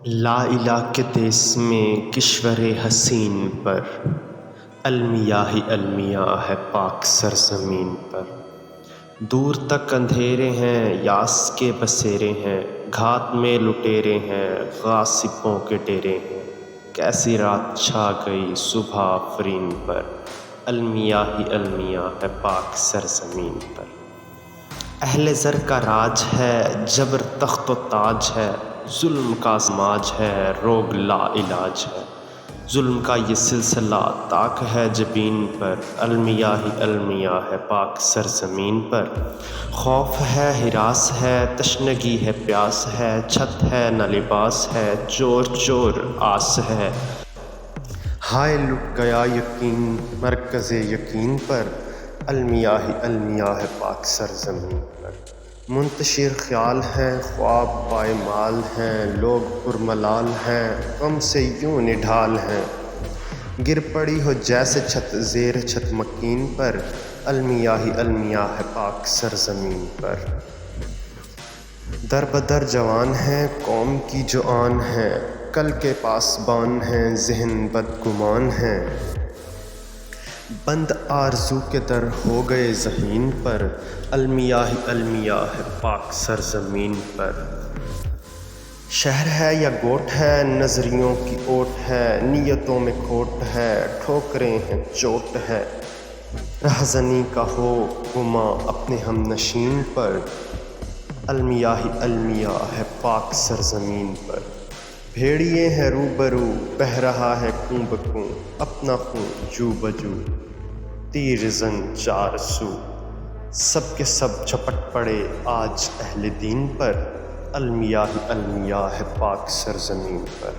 لا الہ کے دیس میں کشور حسین پر، المیاہ المیاہ ہے پاک سرزمین پر۔ دور تک اندھیرے ہیں، یاس کے بسیرے ہیں، گھات میں لٹیرے ہیں، غاصبوں کے ڈیرے ہیں۔ کیسی رات چھا گئی صبح آفرین پر، المیاہ المیاہ ہے پاک سرزمین پر۔ اہل زر کا راج ہے، جبر تخت و تاج ہے، ظلم کا سماج ہے، روگ لا علاج ہے۔ ظلم کا یہ سلسلہ طاق ہے جبین پر، المیاہ المیاہ ہے پاک سرزمین پر۔ خوف ہے ہراس ہے، تشنگی ہے پیاس ہے، چھت ہے نہ لباس ہے، چور چور آس ہے۔ ہائے لٹ گیا یقین مرکز یقین پر، المیاہ المیاہ ہے پاک سرزمین پر۔ منتشر خیال ہیں، خواب پائمال ہیں، لوگ پرملال ہیں، غم سے یوں نڈھال ہیں۔ گر پڑی ہو جیسے چھت زیر چھت مکین پر، المیاہ المیاہ ہے پاک سرزمین پر۔ در بدر جوان ہیں، قوم کی جو آن ہے، کل کے پاسبان ہیں، ذہن بدگمان ہیں۔ بند آرزو کے در ہو گئے ذہین پر، المیاہ المیاہ ہے پاک سرزمین پر۔ شہر ہے یا گوٹھ ہے، نظریوں کی اوٹ ہے، نیتوں میں کھوٹ ہے، ٹھوکریں ہیں چوٹ ہے۔ رہزنی کا ہو گماں اپنے ہم نشین پر، المیاہ المیاہ ہے پاک سرزمین پر۔ بھیڑیے ہیں روبرو، بہہ رہا ہے خوں بخوں، اپنا خوں جو بجو، تیر زن چار سو۔ سب کے سب جھپٹ پڑے آج اہل دین پر، المیاہ المیاہ ہے پاک سرزمین پر۔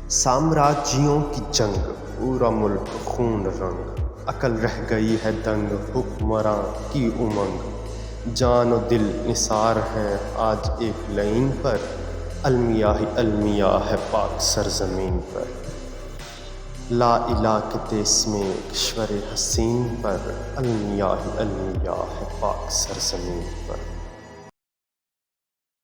سامراجیوں کی جنگ، پورا ملک خون رنگ، عقل رہ گئی ہے دنگ، حکمراں کی امنگ۔ جان و دل نثار ہیں آج ایک لائن پر، المیاہ المیاہ ہے پاک سرزمین پر۔ لا الہ کے دیس میں کشور حسین پر، المیاہ المیاہ ہے پاک سرزمین پر۔